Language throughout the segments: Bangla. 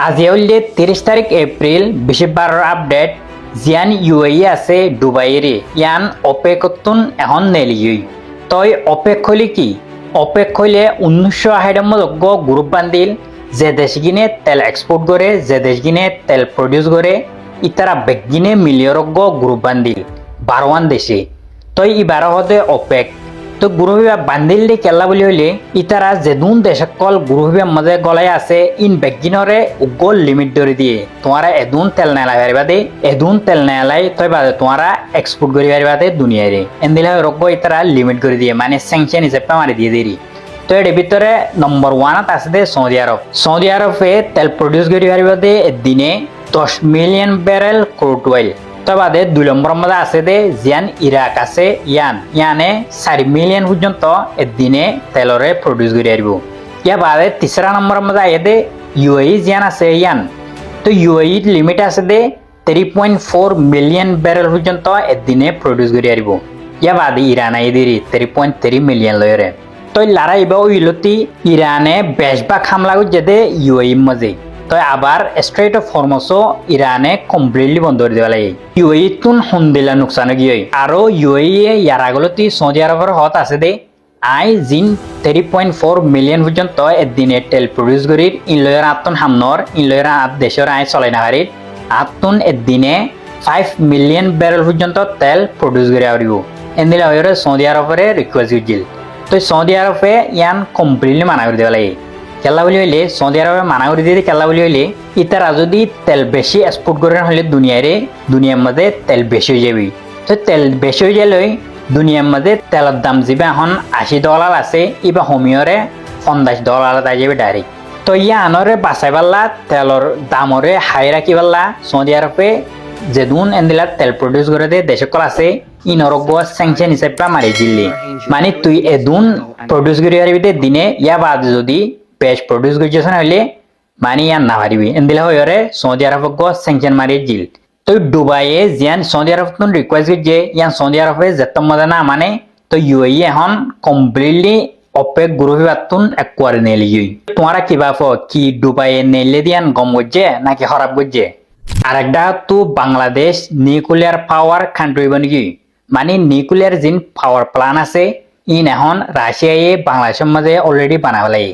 আজি হলে 30 তারিখ এপ্রিল 2012 আপডেট জিয়ান ইউএই আছে দুবাইরে ইয়ান অপেকতুন এখন নেলিয়ই তই অপেক হলি কি অপেক হইলে 1960 মধ্যে গ্রুপ বান্দিল যে দেশ গিনে তেল এক্সপোর্ট করে যে দেশ গিনে তেল প্রডিউস করে ইতারা বেগিনে মিলিয়রজ্ঞ গ্রুপ বান্দিল 12 দেশে তই ই 12 হতে অপেক তো গ্রুপিবা বান্দিল দি কেলা বলি হইলে ইতারা যেদুন দেশকল গ্রুপিবার মাঝে গলাই আছে ইন বেগিনরে উগল লিমিট ধরে দিয়ে তোমারা এদুন তেল নেলা পারিবা দে এদুন তেল নেলাই তই বাদে তোমারা এক্সপোর্ট করি পারিবা দে দুনিয়ারে এন্দিলা রজ্ঞ ইতারা লিমিট করে দিয়ে মানে স্যাংশন হিসেবে মারি দিয়ে দেরি তো এর ভিতরে নম্বর 1 আছে দে সৌদি আরবে তেল প্রডিউস করি পারিবা দে দিনে 10 মিলিয়ন ব্যারেল ক্রুড অয়েল তো বাদে 2 নম্বর মধ্যে আছে দে জিয়ান ইরাক আছে ইয়ানে 4 মিলিয়ন পর্যন্ত দিনে তেলরে প্রডিউস করে আসব ইয়া বাদে 3 নম্বর মধ্যে আয়ে দে ইউএই জিয়ান আছে ইয়ান তো ইউএই লিমিট আছে দে 3.4 মিলিয়ন ব্যারেল পর্যন্ত দিনে প্রডিউস করে আসব ইয়া বাদে ইরান আই দেরি 3.3 মিলিয়ন লয়রে তো লারা ইবা উইলতি ইরানে বেশবা হামলা করছে দে ইউএই মধ্যে তো আবার স্ট্রেট অফ হরমুজও ইরানে কমপ্লিটলি বন্ধ করে দেওয়া লাগে ইউএই তুন হুন্দিলা নুকসান গিয়ে আরো ইউএই ইয়ার আগলতি সৌদি আরবের হত আছে দে আই জিন 3.4 মিলিয়ন পর্যন্ত দিনে তেল প্রডিউস করি ইনলয়ের আত্মন হামনর ইনলয়ের দেশের আই চলাই না পারি আত্মন দিনে 5 মিলিয়ন ব্যারেল পর্যন্ত তেল প্রডিউস করে আরিব এন্দিলা হয়ে সৌদি আরবের রিকোয়েস্ট করছিল তো সৌদি আরবে ইয়ান কমপ্লিটলি মানা করে দেওয়া লাগে কেলা বলি হইলে সৌদি আরবে মানা করে দিয়ে কেলা বলি হইলে ইতারা যদি তেল বেশি এক্সপোর্ট করে হলে দুনিয়ার মধ্যে তেল বেশি হয়ে যাবে তো তেল বেশি হয়ে গেলে দুনিয়ার মধ্যে তেলের দাম যাবে এখন $80 আছে ইবা হোমিওরে $50 তাই যাবে ডাইরেক্ট তো ইয়া আনরে বাঁচাই পারলা তেলর দামরে হাই রাখি পারলা সৌদি আরবে যেদুন এন্দিলা তেল প্রডিউস করে দে দেশকল আছে ইনরজ্ঞ স্যাংশন হিসেবে মারি দিল্লি মানে তুই এদুন প্রডিউস করে পারবি দিনে ইয়া বাদ যদি বেশ প্রডিউস করছিস না হইলে মানে ইয়ান না পারিবি এন্দিলা হয়ে সৌদি আরবজ্ঞ স্যাংশন মারি দিল তো দুবাইয়ে জিয়ান সৌদি আরব তুন রিকোয়েস্ট করছে ইয়ান সৌদি আরবে যেত মজা না মানে তো ইউএই এখন কমপ্লিটলি অপেক গ্রুপি বাতুন একবারে নেলিই তোমারা কিবা কি দুবাইয়ে নেলে দিয়ান গম করছে নাকি খারাপ করছে আরেকটা তো বাংলাদেশ নিউক্লিয়ার পাওয়ার কান্ট্রি বনি কি মানে নিউক্লিয়ার জিন পাওয়ার প্ল্যান আছে ইন এখন রাশিয়ায় বাংলাদেশের মাঝে অলরেডি বানাবলাই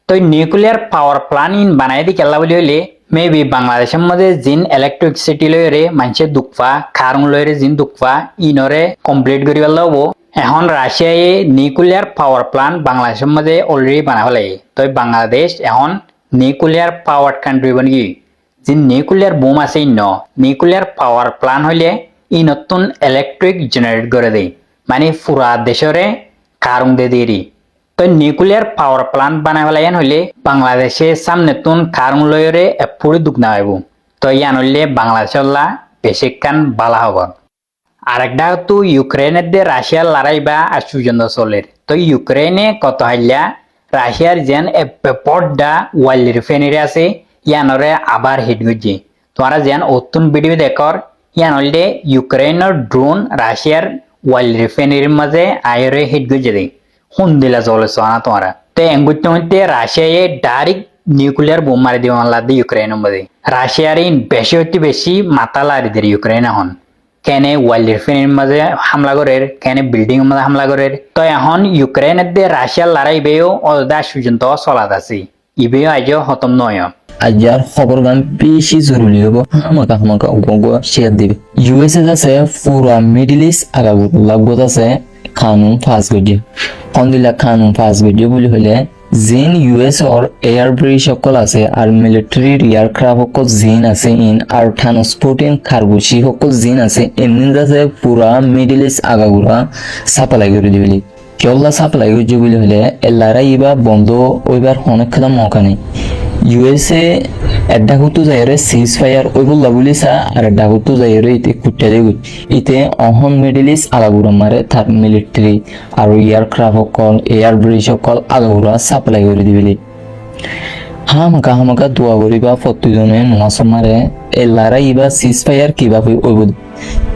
তো নিউক্লিয়ার পাওয়ার প্ল্যান ইন বানাই দি কেলা বলি হইলে মেবি বাংলাদেশের মাঝে জিন ইলেকট্রিসিটি লয়রে মানুষে দুঃখা খারং লয়রে জিন দুঃখা ইনরে কমপ্লিট করি পেলাব এখন রাশিয়ায় নিউক্লিয়ার পাওয়ার প্ল্যান বাংলাদেশের মাঝে অলরেডি বানাবলাই তো বাংলাদেশ এখন নিউক্লিয়ার পাওয়ার কান্ট্রি বনি কি যে নিউক্লিয়ার বোম আছে ইন নিউক্লিয়ার পাওয়ার প্ল্যান হইলে ই নতুন ইলেকট্রিক জেনারেট করে দেয় মানে পুরা দেশরে কারণ দিয়ে দিয়ে তো নিউক্লিয়ার পাওয়ার প্ল্যান্ট বানাই পেলাইন হইলে বাংলাদেশে সামনে তুন কারণ লয়রে পুরি দুঃখ না হইব তো ইয়ান হইলে বাংলাদেশের বেশিকান বালা হব আরেকটা তো ইউক্রেনের দিয়ে রাশিয়ার লড়াই বা আশ্চর্য চলের তো ইউক্রেনে কত হাইলা রাশিয়ার যেন পর্দা ওয়াইল রিফাইনারি আছে ইয়ানরে আবার হিট করছে তোমরা যেন অতুন ভিডিও দেখর ইয়ান হইলে ইউক্রেনের ড্রোন রাশিয়ার ওয়াইল রিফাইনারির মাঝে আয়রে হিট করছে দেয় হুন্দিলা চলেছ না তোমরা তো এঙ্গুতে মধ্যে রাশিয়ায় ডাইরেক্ট নিউক্লিয়ার বোম মারি দিব লাগবে ইউক্রেনের মধ্যে রাশিয়ার বেশি হতে বেশি মাথা লারি দেয় ইউক্রেন এখন কেনে ওয়াইল রিফাইনারির মাঝে হামলা করে কেনে বিল্ডিং মাঝে হামলা করে তো এখন ইউক্রেনের দিয়ে রাশিয়ার লড়াই বেও অদাস পর্যন্ত চলাত আছে ইবেও আজও খতম নয় আজার খবর গান বেশি জরুরি হবো আমাকে শেয়ার দিবে ইউএসএ আছে পুরা মিডল ইস্ট আগাগুত লাগত আছে কানুন পাস গড়িয়ে কন্দিলা কানুন পাস গড়িয়ে বলি হলে জিন ইউএস অর এয়ার ব্রিজ সকল আছে আর মিলিটারি এয়ারক্রাফট সকল জিন আছে ইন আর ট্রান্সপোর্টিং কার্গোশি সকল জিন আছে এমনি আছে পুরা মিডল ইস্ট আগাগুড়া সাপ্লাই করে দিবলি কেওলা সাপ্লাই করছে বলি হলে এলারা ইবা বন্ধ ওইবার অনেক খেলা মৌকা নেই ইউএসএ একটা কুতু যাইরে সিজ ফায়ার ওই বললা বলিসা আর একটা কুতু যাইরে ইতে কুটটা দেগুই ইতে অহন মিডল ইস্ট আগাগুড়া মারে তার মিলিটারি আর এয়ারক্রাফট সকল এয়ার ব্রিজ সকল আগাগুড়া সাপ্লাই করে দিবিলি হামাকা দোয়া করিবা প্রতিজনে নমাস মারে লাৰা ইবা সিজ ফায়ার কিভাবে হইব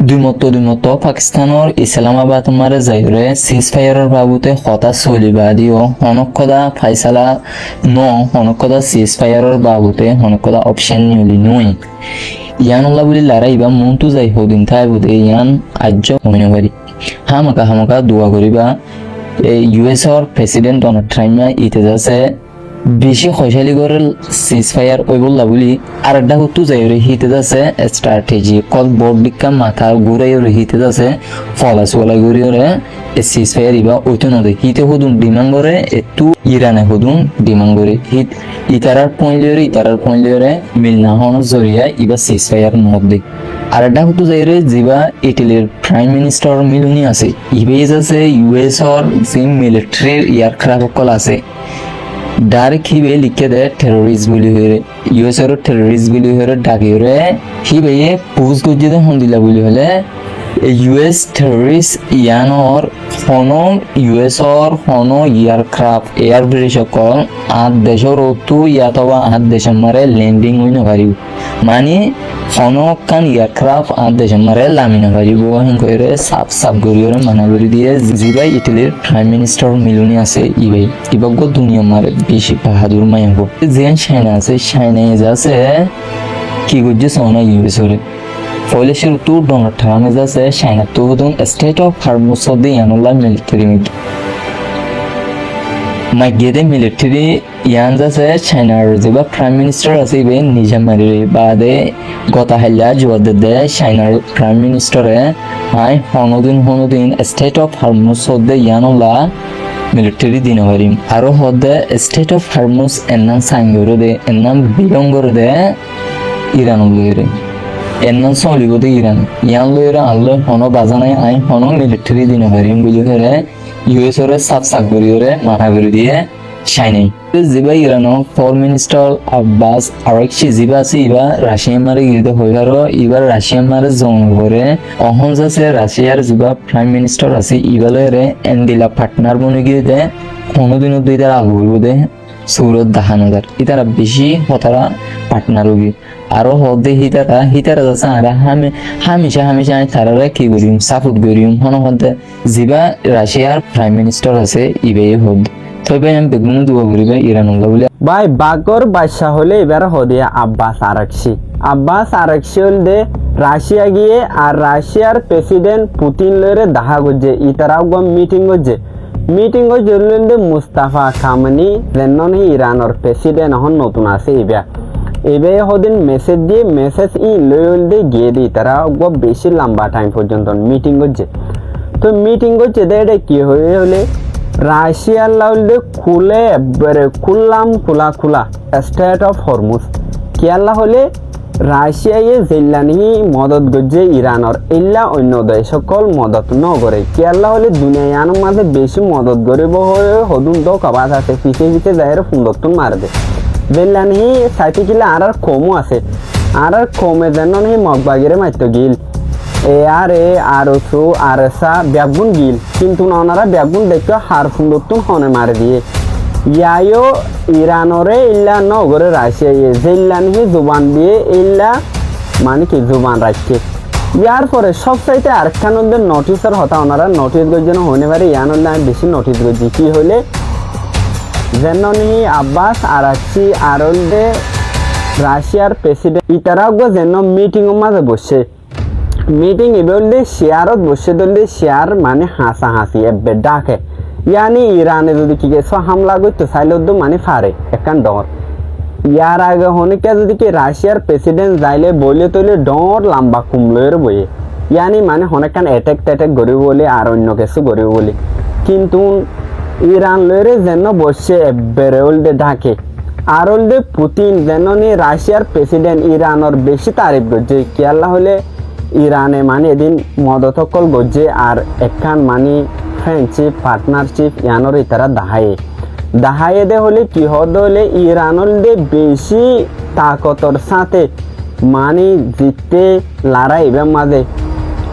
দুই মত পাকিস্তানৰ ইছলামাবাদ মাৰে যাইৰে সিজ ফায়াৰৰ বাবুতে হতা চলিবা দিও হনকদা ফাইসালা ন হনকদা সিজ ফায়াৰৰ বাবুতে হনকদা অপশন নিলি নই ইয়ানুল্লাহ বুলি লাৰা ইবা মনটো যাই হদিন থাই বুদে ইয়ান আজ্য মনে পারি হামাকা দোয়া করিবা এই ইউএসর প্রেসিডেন্ট ডোনাল্ড ট্রাম্প ইতে যাচ্ছে বেশি খয়শালি করে সিজ ফায়ার ওই বললা বলি আর একটা হতো যাই রে হিতে যাচ্ছে স্ট্র্যাটেজি কল বোর্ড দিকা মাথা ঘুরাই রে হিতে যাচ্ছে ফলা ঘুরিয়ে রে সিজ ফায়ার ইবা ওইতো নদে হিতে হদুন ডিমান্ড করে একটু ইরানে হদুন ডিমান্ড করে হিট ইতারার পয়েন্ট রে মিল না হওয়ার জরিয়া ইবা সিজ ফায়ার নদে আর একটা হতো যাই রে যিবা ইটালির প্রাইম মিনিস্টার মিলুনি আছে ইবেজ আছে ইউএস অর যে মিলিটারি এয়ারক্রাফট কল আছে ডাইরেক্ট হিবে লিখে দে টেরোরিস্ট বুলি হরে ইউএস এর টেরোরিস্ট বুলি হরে ডাকি হরে হিবে পোজ গজে দে হন্দিলা বুলি হলে ইউএস টেরোরিস্ট ইয়ানর হনো ইউএস অর হনো এয়ারক্রাফট এয়ার ব্রিজ কল আট দেশর অতু ইয়াতবা আট দেশের মারে ল্যান্ডিং হই না পারিব মানে হনো কান এয়ারক্রাফট আট দেশের মারে লামি না পারিব হেন কইরে সাপ গরিয়রে মানা গরি দিয়ে জিবাই ইটালির প্রাইম মিনিস্টার মিলুনি আছে ইবাই ইবাগ দুনিয়া মারে বেশি বাহাদুর মাই হবো যেন চায়না আছে চায়না আছে কি গজ্জে সোনা ইউএস ওরে ফলেশের তো ডোনাল্ড ট্রাম্প আছে চায়না তো দন strait of Hormuz of the ইয়ানুল্লাহ মিলিটারি মাইগেদে মিলিটারি ইয়ান আছে চায়নার যেবা প্রাইম মিনিস্টার আছে ইবে নিজে মারি বাদে গতা হাইলা জবাব দে চায়নার প্রাইম মিনিস্টারে আই হনদিন state of Hormuz of the ইয়ানুল্লাহ মিলিটারি দিন পারিম আরো হদে স্টেট অফ হারমুস এনাম সাইঙ্গরে দে এনাম বিলঙ্গরে দে ইরান লইরে এনাম সলিব দে ইরান ইয়ান লইরে আল্লাহ হনো বাজানাই আই হনো মিলিটারি দিন পারিম বুলি করে ইউএস ওরে সাপ করিওরে মানা করে দিয়ে চাইনাই জিবা ইরানো ফরেন মিনিস্টার আব্বাস আরাকচি জিবা আছে ইবা রাশিয়া মারে গিয়ে হইবারো এবার রাশিয়া মারে জমা করে অহন যাচ্ছে রাশিয়ার জিবা প্রাইম মিনিস্টার আছে ইবালেরে এন্ডিলা পার্টনার বনে গিয়ে দে কোনোদিনও দুই তারা আগুব দে সুরত দাহানদার ইতারা বেশি হতারা পার্টনার হবি আরো হদে হিতারা যাচ্ছে আর হামেশা আমি তারা কি করিম সাপোর্ট করিম হন হদে জিবা রাশিয়ার প্রাইম মিনিস্টার আছে ইবে হদ তবে আমি বেগুন দুয়া করিবা ইরান বলে ভাই বাগর বাদশা হলে এবার হদিয়া আব্বাস আরাকসি হলে রাশিয়া গিয়ে আর রাশিয়ার প্রেসিডেন্ট পুতিন লরে দেখা করছে ইতারাও মিটিং করছে মুস্তাফা খামেনি যেন ইরানের প্রেসিডেন্ট হন নতুন আছে এবার হদিন মেসেজ লই গিয়ে দিই তারা বেশি লম্বা টাইম পর্যন্ত মিটিং করছে তো মিটিং করছে এটা কি হলে রাশিয়ার লাউলে খুলে একবারে খোলা স্টেট অফ হরমুজ কেয়াল্লা হলে রাশিয়ায় জেল্লানি মদত গজে ইরানের ইল্লা অন্য দেশ সকল মদত নগরে কেয়াল্লা হলে দুনিয়ার মাঝে বেশি মদত গরিব হয়ে হদুন তো কবাস আছে পিছে যাই সুন্দরতুন মার দে জেল্লানি সাইতে কিলা আর কমও আছে আর কমে যেন মগবাগিরে মাইতো গিল আর ব্যাগুন গিল কিন্তু ওনারা ব্যাগুন দেখো হার সুন্দরতুন হনে মারে দিয়ে ইয়ায়ও ইরানরে ইল্লা নগরে রাশিয়া জেল্লানি জুবান দিয়ে ইল্লা মানে কি জুবান রাখছে ইয়ার পরে সব চাইতে আরেকখান নোটিসের হতা ওনারা নোটিস গজ্জন হনে পারে ইয়ানলে আমি বেশি নোটিস গজি কি হলে যেন আব্বাস আরাকচি আরলদে রাশিয়ার প্রেসিডেন্ট ইতারা যেন মিটিংয়ের মাঝে বসে মিটিং এবে শেয়ারত বসে দিলে শেয়ার মানে হাসাহাসি এবে ডাকে ইয়ানি ইরানে যদি কি গেছো হামলা করতে চাইলে মানে ফারে একান ডর ইয়ার আগে হনিকা যদি কি রাশিয়ার প্রেসিডেন্ট যাইলে বলে তৈলে ডর লম্বা কুমলোর বইয়ে ইয়ানি মানে হনেকান অ্যাটাক করিব বলে আর অন্য কিছু করিব বলে কিন্তু ইরান লইরে যেন বসে এবেরে ওলদে ডাকে আর ওলদে পুতিন যেন রাশিয়ার প্রেসিডেন্ট ইরানের বেশি তারিফ করছে কেয়াল্লা হলে ইরানে মানে এদিন মদতকল গজ্জে আর একখান মানে ফ্রেন্ডশিপ পার্টনারশিপ ইয়ানোর ইতারা দাহায়ে দে হলে কি হলে ইরানল দে বেশি তাকতর সাথে মানে জিততে লড়াই এবার মাঝে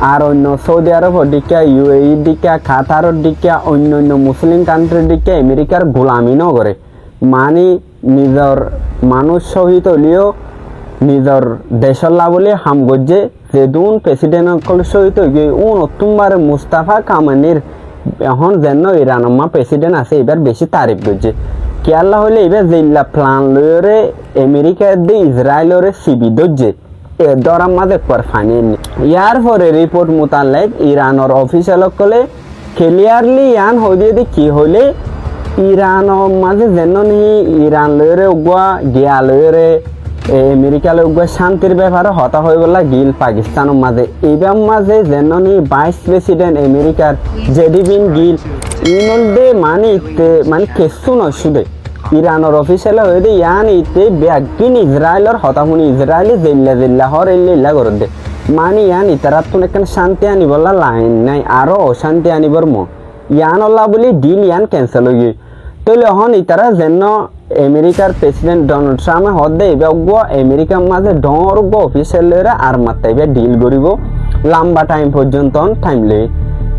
আর অন্য সৌদি আরবের দিকে ইউএই দিকে কাতারের দিকে অন্য মুসলিম কান্ট্রির দিকে আমেরিকার গোলামি নগরে মানে নিজের মানুষ সহিত হলেও নিজর দেশর লাভলে হাম গজ্জে যে দুন প্রেসিডেন্ট অকল সহিত গিয়ে নতুনবার মুস্তাফা কামানির এখন যেন ইরানম্মা প্রেসিডেন্ট আছে এবার বেশি তারিফ করছে কেয়াল্লা হলে এবার জিল্লা প্লান লয়রে আমেরিকা দিয়ে ইসরায়েলরে সিবি দজ্জে এ দরাম মাঝে পর ফানি ইয়ার পরে রিপোর্ট মোতালেক ইরানের অফিসিয়াল কলে ক্লিয়ারলি ইয়ান হয়ে দি কি হলে ইরানের মাঝে যেন নি ইরান লয়রে উগুয়া গিয়া লয়রে আমেরিকা লয় শান্তির ব্যাপারে হতা হয়ে বলা গিল পাকিস্তানের মাঝে এইবার মাঝে যেন নি ভাইস প্রেসিডেন্ট আমেরিকার জেডিবিন গিল ইনলদে মানে কেসু নয় শুধু ইরানের অফিসিয়াল হয়ে দে ইয়ান ইতে ব্যাগিন ইসরায়েলের হতা শুনি ইসরায়েলি জেল্লা হর ইল্লা করে দে মানে ইয়ান ইতারাত তো এখানে শান্তি আনিবলা লাইন নাই আরো অশান্তি আনিবর ইয়ান অল্লাহ বলি ডিল ইয়ান ক্যান্সেল হয়ে গিয়ে তাহলে এখন ইতারা যেন আমেরিকার প্রেসিডেন্ট ডোনাল্ড ট্রাম্পে হদে এবার আমেরিকার মাঝে ডর অফিসিয়ালরা আর মাত্রা এবার ডিল করিব লম্বা টাইম পর্যন্ত টাইম লে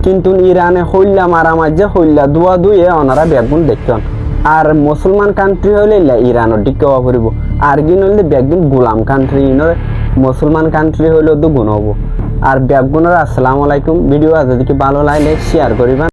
কিন্তু ইরানে হইলা মারামাঝে হইলা দুয়া দুয়ে ওনারা ব্যাগুন দেখছেন আর মুসলমান কান্ট্রি হইলে ইরানের দিকে পড়ব আর গিন হইলে ব্যাগুন গোলাম কান্ট্রি মুসলমান কান্ট্রি হইলেও তো গুণ হবো আর ব্যাগুনের আসসালামু আলাইকুম ভিডিও যদি ভালো লাগলে শেয়ার করিবেন।